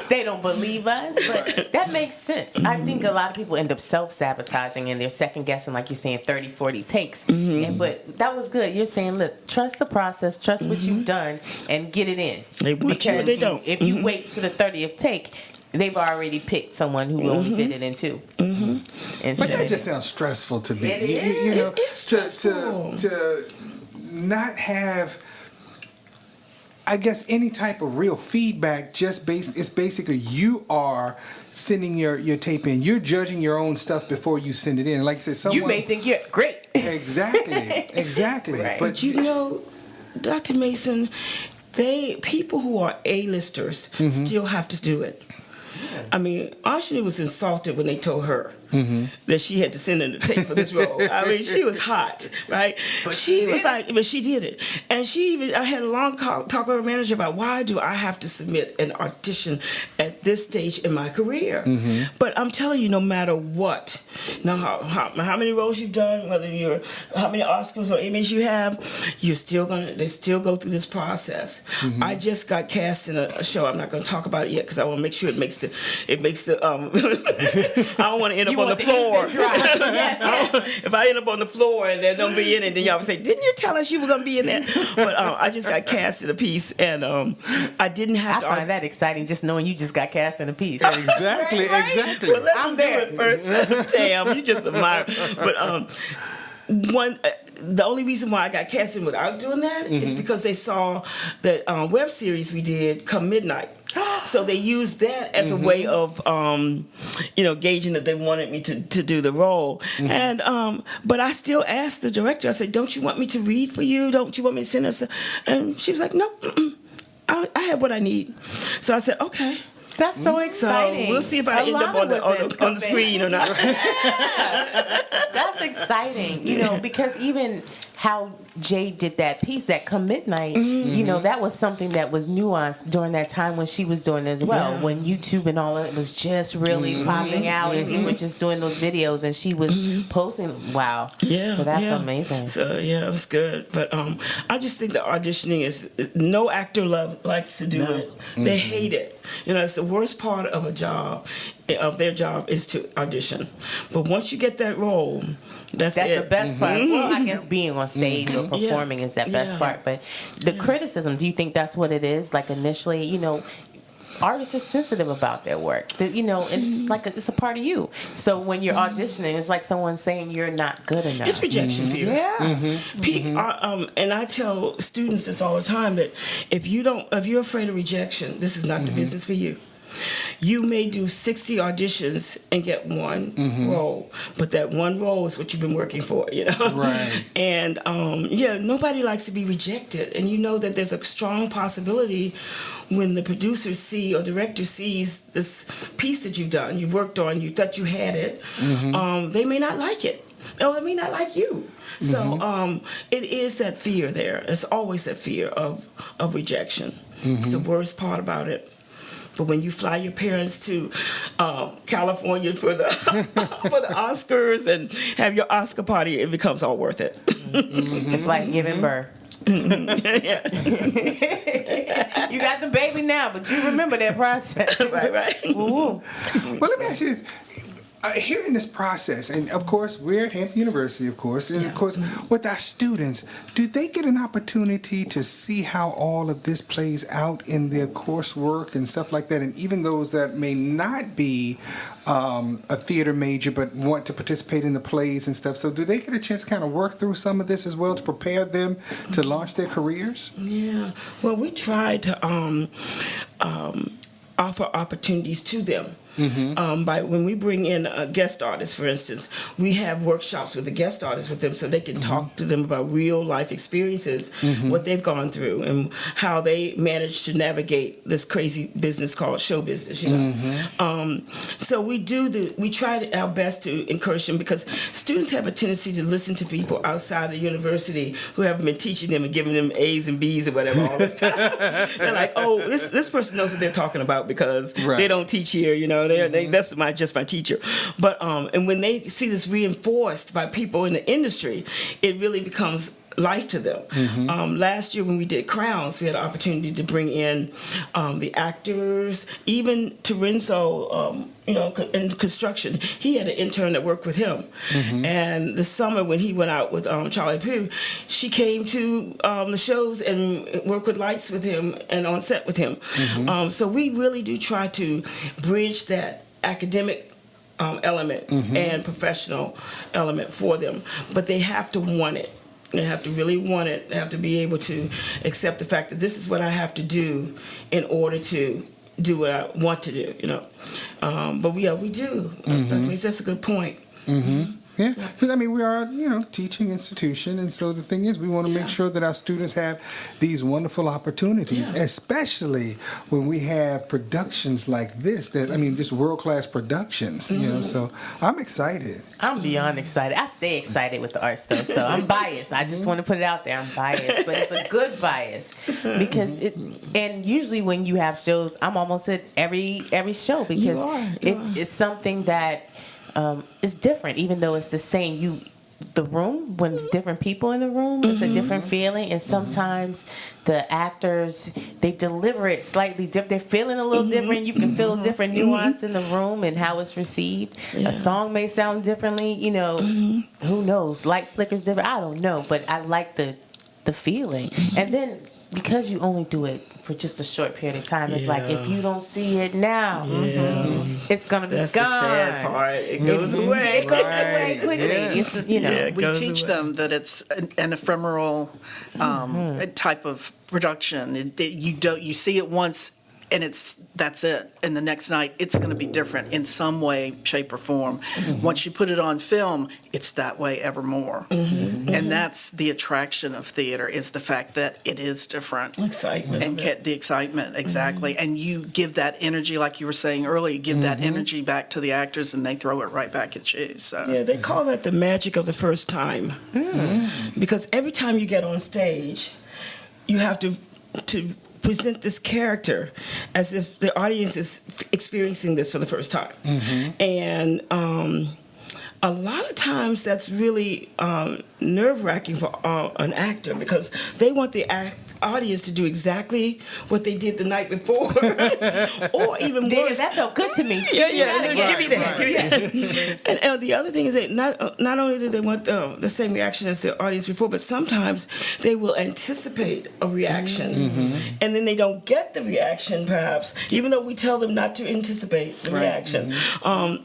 They don't believe us, but that makes sense. I think a lot of people end up self-sabotaging and they're second-guessing, like you're saying, 30, 40 takes. But that was good. You're saying, look, trust the process, trust what you've done, and get it in. They want you or they don't. If you wait to the 30th take, they've already picked someone who only did it in 2. But that just sounds stressful to me. It is. You know, It is stressful. to not have, I guess, any type of real feedback. It's basically you are sending your tape in. You're judging your own stuff before you send it in. Like I said, someone, You may think you're great. Exactly. Right. But you know, Dr. Mason, people who are A-listers still have to do it. I mean, Ashley was insulted when they told her that she had to send in the tape for this role. I mean, she was hot, right? But she did it. And I had a long talk with her manager about, why do I have to submit an audition at this stage in my career? But I'm telling you, no matter what, now how many roles you've done, how many Oscars or Emmys you have, they still go through this process. I just got cast in a show. I'm not going to talk about it yet because I want to make sure it makes the I don't want to end up on the floor. If I end up on the floor and there don't be in it, then y'all would say, didn't you tell us you were going to be in there? But I just got cast in a piece, and I didn't have to. I find that exciting, just knowing you just got cast in a piece. Exactly. Well, let me do it first. Tam, you just admire. But the only reason why I got cast in without doing that is because they saw the web series we did, Come Midnight. So they used that as a way of, gauging that they wanted me to do the role. And but I still asked the director. I said, "Don't you want me to read for you? Don't you want me to send us?" And she was like, "No, I have what I need." So I said, "Okay." That's so exciting. So we'll see if I end up on the screen or not. That's exciting, because even how Jay did that piece, that Come Midnight, that was something that was nuanced during that time when she was doing it as well. When YouTube and all of it was just really popping out, and we were just doing those videos, and she was posting. Wow. Yeah. So that's amazing. So it was good. But I just think that auditioning is, no actor likes to do it. They hate it. It's the worst part of their job is to audition. But once you get that role, that's it. The best part. Well, I guess being on stage or performing is that best part. But the criticism, do you think that's what it is? Like initially, artists are sensitive about their work. And it's like it's a part of you. So when you're auditioning, it's like someone saying you're not good enough. It's rejection fear. Yeah. And I tell students this all the time, that if you're afraid of rejection, this is not the business for you. You may do 60 auditions and get one role, but that one role is what you've been working for, Right. And nobody likes to be rejected, and that there's a strong possibility when the producer or director sees this piece that you've done, you've worked on, you thought you had it, they may not like it, or they may not like you. So it is that fear there. It's always that fear of rejection. It's the worst part about it. But when you fly your parents to California for the for the Oscars and have your Oscar party, it becomes all worth it. It's like giving birth. You got the baby now, but you remember that process. Right. Ooh. Well, let me ask you this. Here in this process, and of course we're at Hampton University, of course, and of course with our students, do they get an opportunity to see how all of this plays out in their coursework and stuff like that? And even those that may not be a theater major but want to participate in the plays and stuff, so do they get a chance to kind of work through some of this as well to prepare them to launch their careers? Yeah. Well, we try to offer opportunities to them By when we bring in guest artists, for instance, we have workshops with the guest artists with them so they can talk to them about real life experiences, what they've gone through, and how they managed to navigate this crazy business called show business. So we try our best to encourage them, because students have a tendency to listen to people outside the university who haven't been teaching them and giving them A's and B's or whatever all this time. They're like, oh, this person knows what they're talking about because they don't teach here, that's just my teacher. But and when they see this reinforced by people in the industry, it really becomes life to them. Last year when we did Crowns, we had an opportunity to bring in the actors, even Terenzo, in construction. He had an intern that worked with him. And the summer when he went out with Charlie Pugh, she came to the shows and worked with lights with him and on set with him. So we really do try to bridge that academic element and professional element for them. But they have to want it. They have to really want it. They have to be able to accept the fact that this is what I have to do in order to do what I want to do, But we do. That's a good point. Yeah, because we are, teaching institution, and so the thing is, we want to make sure that our students have these wonderful opportunities, especially when we have productions like this. Just world-class productions. So I'm excited. I'm beyond excited. I stay excited with the arts, though. So I'm biased. I just want to put it out there. I'm biased, but it's a good bias because and usually when you have shows, I'm almost at every show because it's something that. It's different, even though it's the same. The room, when it's different people in the room, it's a different feeling. And sometimes the actors, they deliver it slightly different. They're feeling a little different. You can feel different nuance in the room and how it's received. A song may sound differently. Who knows? Light flickers different. I don't know, but I like the feeling. And then because you only do it for just a short period of time, it's like if you don't see it now, it's gonna be gone. That's the sad part. It goes away. It goes away quickly. We teach them that it's an ephemeral type of production. You see it once, and that's it. And the next night, it's going to be different in some way, shape, or form. Once you put it on film, it's that way evermore. And that's the attraction of theater, is the fact that it is different. Excitement. And the excitement, exactly. And you give that energy, like you were saying earlier, you give that energy back to the actors, and they throw it right back at you. So. Yeah, they call that the magic of the first time. Because every time you get on stage, you have to present this character as if the audience is experiencing this for the first time. And a lot of times that's really nerve-wracking for an actor, because they want the audience to do exactly what they did the night before, or even worse. That felt good to me. Give me that. And the other thing is that not only do they want the same reaction as the audience before, but sometimes they will anticipate a reaction, and then they don't get the reaction, perhaps, even though we tell them not to anticipate the reaction.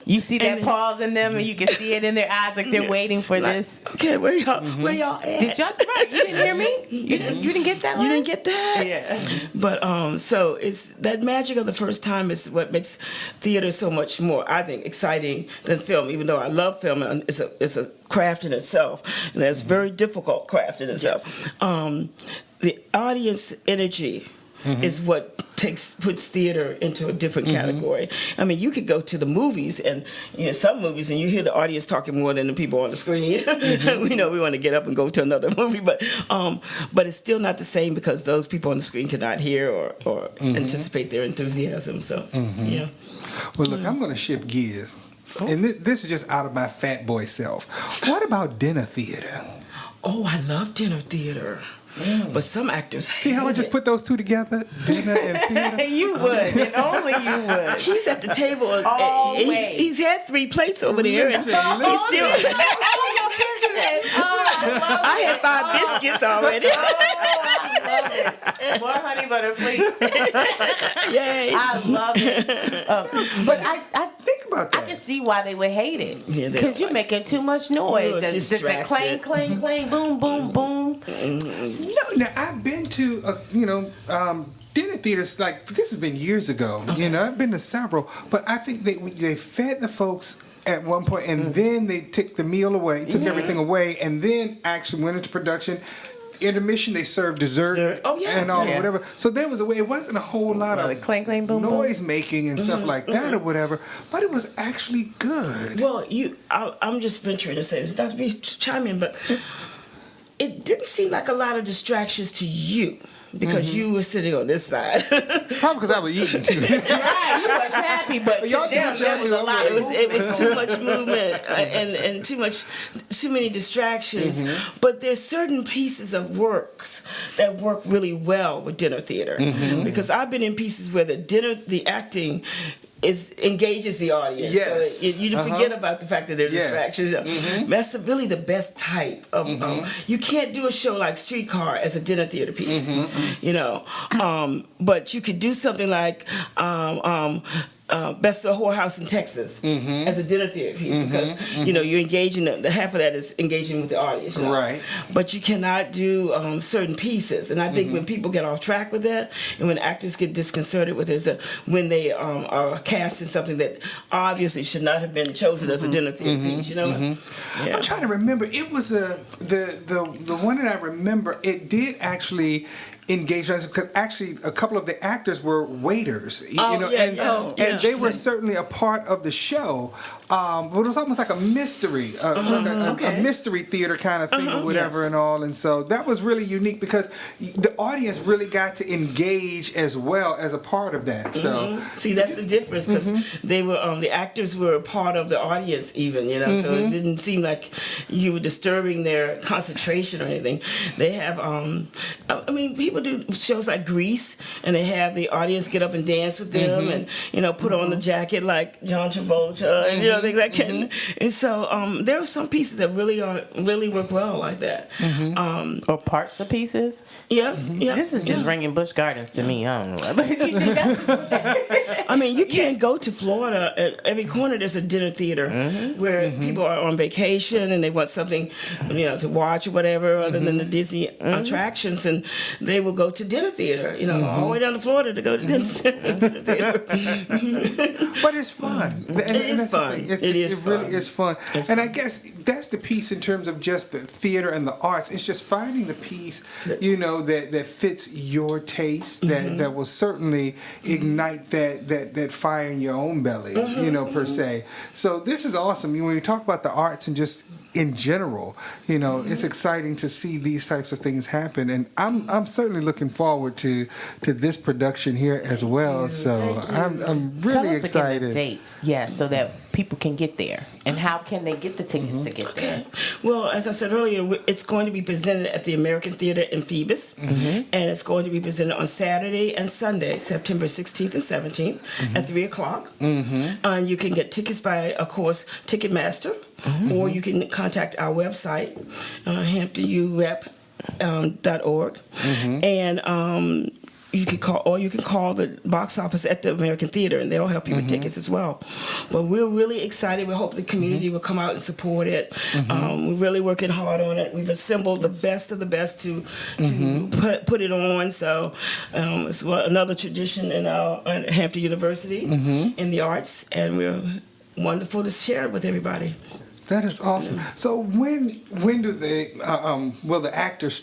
You see that pause in them, and you can see it in their eyes, like they're waiting for this. Okay, where y'all at? Did y'all? Right, you didn't hear me? You didn't get that? You didn't get that? Yeah. But so it's that magic of the first time is what makes theater so much more, I think, exciting than film. Even though I love film, and it's a craft in itself, and it's a very difficult craft in itself. The audience energy is what puts theater into a different category. You could go to the movies, and some movies, and you hear the audience talking more than the people on the screen. We know we want to get up and go to another movie, but it's still not the same, because those people on the screen cannot hear or anticipate their enthusiasm. So, Well, look, I'm going to shift gears, and this is just out of my fat boy self. What about dinner theater? Oh, I love dinner theater. But some actors see how I just put those two together, dinner and theater. You would, and only you would. He's at the table. He's had 3 plates over there. Listen. He's still. All your business. I had 5 biscuits already. I love it. More honey butter, please. Yay! I love it. But I think about that. I can see why they would hate it, because you're making too much noise. The clang, clang, clang, boom, boom, boom. No, now I've been to dinner theaters, like, this has been years ago. Okay. You know, I've been to several, but I think they fed the folks at one point, and then they took the meal away, took everything away, and then actually went into production. Intermission, they served dessert and all whatever. So there was a way. It wasn't a whole lot of clang, clang, boom, noise making and stuff like that or whatever, but it was actually good. Well, I'm just venturing to say this, not to be chime in, but it didn't seem like a lot of distractions to you. Because you were sitting on this side. Probably because I was eating too. Right, you was happy, but Y'all to them, did there was a lot. It was too much movement and too many distractions. But there's certain pieces of works that work really well with dinner theater. Because I've been in pieces where the acting engages the audience. Yes. So you forget about the fact that there are distractions. That's really the best type of. You can't do a show like Streetcar as a dinner theater piece, you know. But you could do something like Best of the Whorehouse in Texas as a dinner theater piece because you know you're engaging the half of that is engaging with the audience, you know? Right? But you cannot do certain pieces, and I think when people get off track with that, and when actors get disconcerted with it, when they are cast in something that obviously should not have been chosen as a dinner theater piece, you know. Yeah. I'm trying to remember. It was the one that I remember. It did actually engage us because actually a couple of the actors were waiters, and they were certainly a part of the show. But it was almost like a mystery, a mystery theater kind of thing or whatever and all. And so that was really unique because the audience really got to engage as well as a part of that. So see, that's the difference because they were the actors were a part of the audience even, you know. So it didn't seem like you were disturbing their concentration or anything. They have, I mean, people do shows like Grease, and they have the audience get up and dance with them, and you know, put on the jacket like John Travolta, and you know, things like that. And so there are some pieces that really work well like that. Or parts of pieces. Yes. This is just ringing Busch Gardens to me. I don't know. I mean, you can't go to Florida. At every corner, there's a dinner theater where people are on vacation and they want something, you know, to watch or whatever, other than the Disney attractions, and they will go to dinner theater, you know, all the way down to Florida to go to dinner theater. But it's fun. It is fun. It really is fun. And I guess that's the piece in terms of just the theater and the arts. It's just finding the piece, you know, that fits your taste, that will certainly ignite that fire in your own belly, you know, per se. So this is awesome. When you talk about the arts and just in general, you know, it's exciting to see these types of things happen, and I'm certainly looking forward to this production here as well. So I'm really excited. Tell us again the dates, so that people can get there, and how can they get the tickets to get there? Well, as I said earlier, it's going to be presented at the American Theater in Phoebus, and it's going to be presented on Saturday and Sunday, September 16th and 17th at 3 o'clock. And you can get tickets by, of course, Ticketmaster, or you can contact our website, hamptonurep.org, and you can call the box office at the American Theater, and they'll help you with tickets as well. But we're really excited. We hope the community will come out and support it. We're really working hard on it. We've assembled the best of the best to put it on. So it's another tradition in our Hampton University in the arts, and we're wonderful to share it with everybody. That is awesome. So when do they will the actors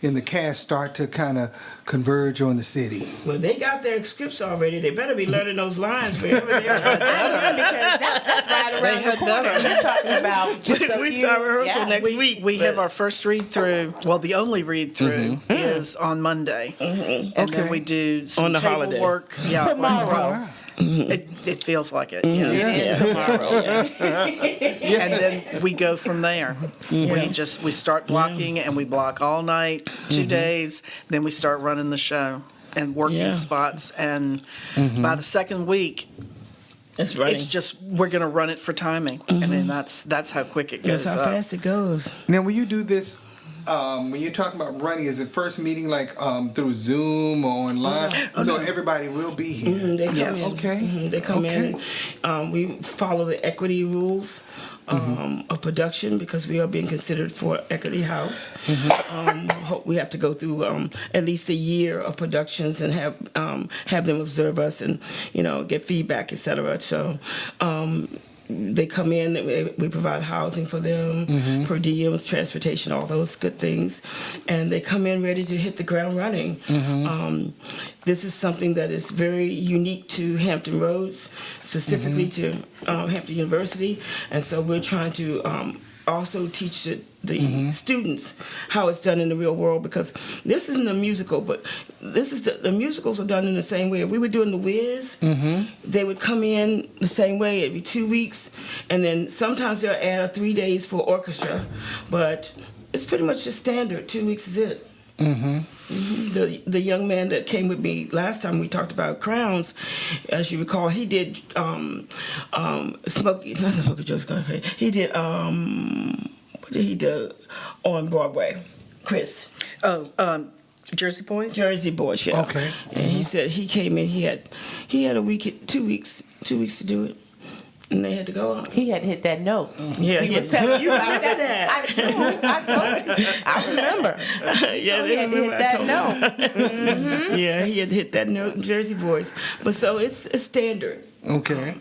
in the cast start to kind of converge on the city? Well, they got their scripts already. They better be learning those lines wherever they are. Because that's right around the corner. You're talking about we start rehearsal next week. We have our first read through. Well, the only read through is on Monday, and then we do some on the table holiday work tomorrow. It feels like it. Yes. Tomorrow. And then we go from there. We start blocking, and we block all night, 2 days. Then we start running the show and working spots. And by the second week, it's running. It's just we're going to run it for timing. I mean, that's how quick it goes. That's how fast it goes. Now, will you do this when you're talking about running, is it first meeting like through Zoom or online? So everybody will be here. They come Yes. in. Okay. They come in. And, we follow the equity rules of production because we are being considered for Equity House. We have to go through at least a year of productions and have them observe us and get feedback, etc. So. They come in, we provide housing for them, per diems, transportation, all those good things. And they come in ready to hit the ground running. This is something that is very unique to Hampton Roads, specifically to Hampton University. And so we're trying to also teach the students how it's done in the real world, because this isn't a musical, but this is the musicals are done in the same way. If we were doing The Wiz, they would come in the same way. It'd be 2 weeks, and then sometimes they'll add 3 days for orchestra, but it's pretty much the standard. 2 weeks is it. The young man that came with me last time we talked about Crowns, as you recall, he did Smokey Joe's Cafe. He did what did he do on Broadway? Chris. Jersey Boys? Jersey Boys, yeah. Okay. And he said he came in, he had a week, 2 weeks to do it. And they had to go on. He had hit that note. Yeah, He was telling you about that. I told you. I remember. Yeah, So he had to hit that note. Yeah, he had to hit that note in Jersey Boys. But so it's standard. Okay.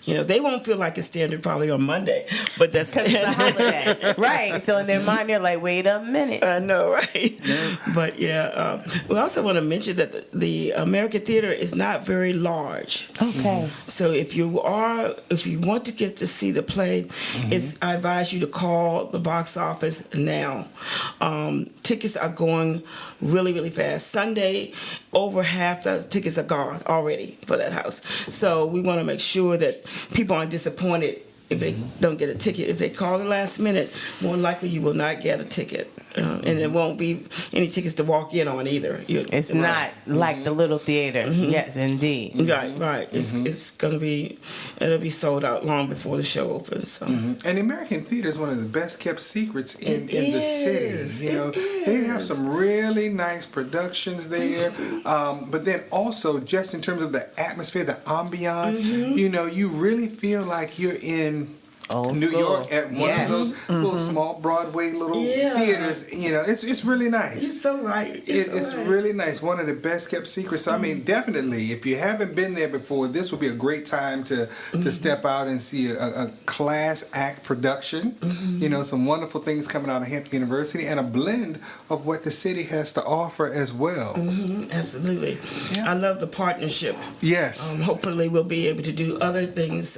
They won't feel like it's standard probably on Monday, but that's Because it's a holiday. Right. So in their mind, they're like, wait a minute. I know, right? But we also want to mention that the American Theater is not very large. Okay. So if you want to get to see the play, I advise you to call the box office now. Tickets are going really, really fast. Sunday, over half the tickets are gone already for that house. So we want to make sure that people aren't disappointed if they don't get a ticket. If they call the last minute, more likely you will not get a ticket. And there won't be any tickets to walk in on either. It's not like the little theater. Yes, indeed. Right. It's going to be, it'll be sold out long before the show opens. So. And the American Theater is one of the best kept secrets in the city. They have some really nice productions there. But then also, just in terms of the atmosphere, the ambiance, you really feel like you're in New York at one of those little small Broadway little theaters. It's really nice. You're so right. It's really nice. One of the best kept secrets. So I mean, definitely, if you haven't been there before, this would be a great time to step out and see a class act production. Some wonderful things coming out of Hampton University, and a blend of what the city has to offer as well. Absolutely. I love the partnership. Yes. Hopefully we'll be able to do other things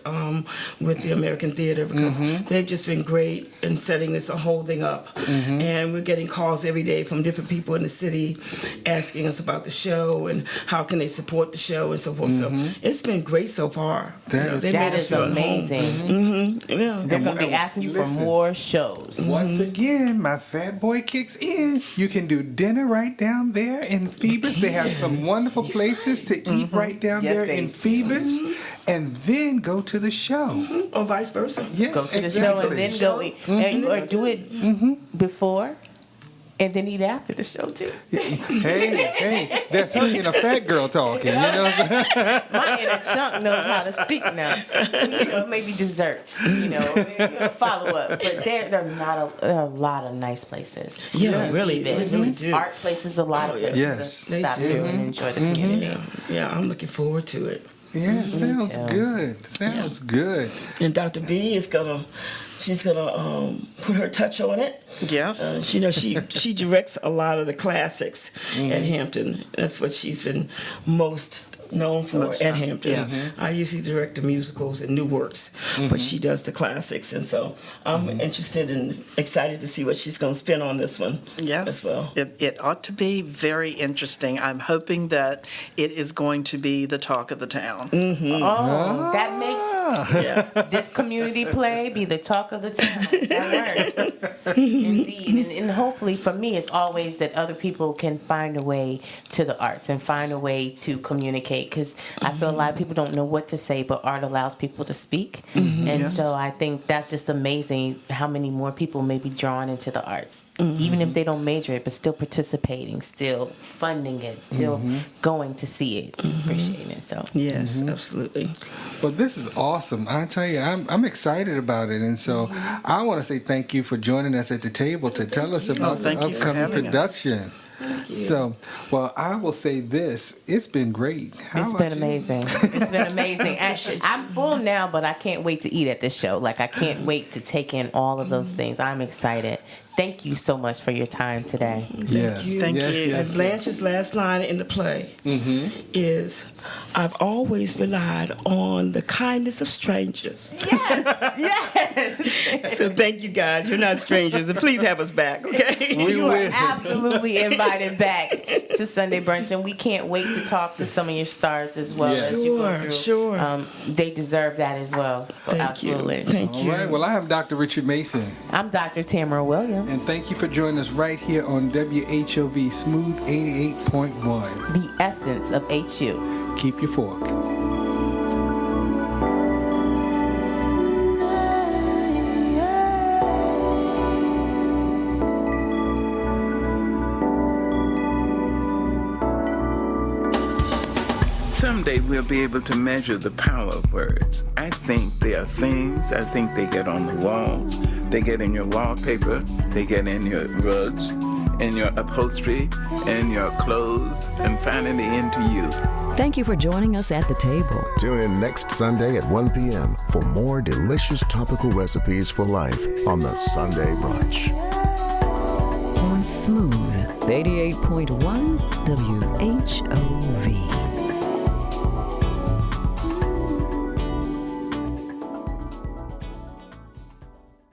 with the American Theater, because they've just been great in setting this whole thing up. And we're getting calls every day from different people in the city asking us about the show and how can they support the show and so forth. So it's been great so far. That is amazing. They're going to be asking you for more shows. Once again, my fat boy kicks in. You can do dinner right down there in Phoebus. They have some wonderful places to eat right down there in Phoebus. And then go to the show. Or vice versa. Yes, Go to the show and then go eat. Or do it before and then eat after the show, too. Hey, that's her in a fat girl talking. My inner chunk knows how to speak now. Maybe desserts, follow up. But there are a lot of nice places. Yeah, really. They really do. Art places, a lot of places Yes. to stop through and enjoy the community. Yeah, I'm looking forward to it. Yeah, sounds good. Sounds good. And Dr. B is she's gonna put her touch on it. Yes. She directs a lot of the classics at Hampton. That's what she's been most known for at Hampton. Yes. I usually direct the musicals and new works, but she does the classics, and so I'm interested and excited to see what she's going to spin on this one. Yes, as well. It ought to be very interesting. I'm hoping that it is going to be the talk of the town. Oh, that makes this community play be the talk of the town. That works. Indeed. And hopefully for me, it's always that other people can find a way to the arts and find a way to communicate create, because I feel a lot of people don't know what to say, but art allows people to speak. And so I think that's just amazing how many more people may be drawn into the arts. Even if they don't major it, but still participating, still funding it, still going to see it, appreciating it. So Yes, absolutely. Well, this is awesome. I tell you, I'm excited about it, and so I want to say thank you for joining us at the table to tell us about the thank you for upcoming having us. production. So, well, I will say this: it's been great. How it's about been you? amazing. It's been amazing. I'm full now, but I can't wait to eat at this show. Like, I can't wait to take in all of those things. I'm excited. Thank you so much for your time today. Yes, Thank yes, you. yes, And Blanche's last line in the play is, "I've always relied on the kindness of strangers." Yes, yes. So thank you, guys. You're not strangers, and please have us back, okay? You are absolutely invited back to Sunday Brunch, and we can't wait to talk to some of your stars as well. Yes. As you go through. Sure. They deserve that as well. So Thank absolutely. you. Thank All you. right. Well, I have Dr. Richard Mason, I'm Dr. Tamara Williams. and thank you for joining us right here on WHOV Smooth 88.1. The essence of HU. Keep your fork. Someday we'll be able to measure the power of words. I think they are things. I think they get on the walls. They get in your wallpaper. They get in your rugs, in your upholstery, in your clothes, and finally into you. Thank you for joining us at the table. Tune in next Sunday at 1 p.m. for more delicious topical recipes for life on the Sunday Brunch. On Smooth 88.1 WHOV.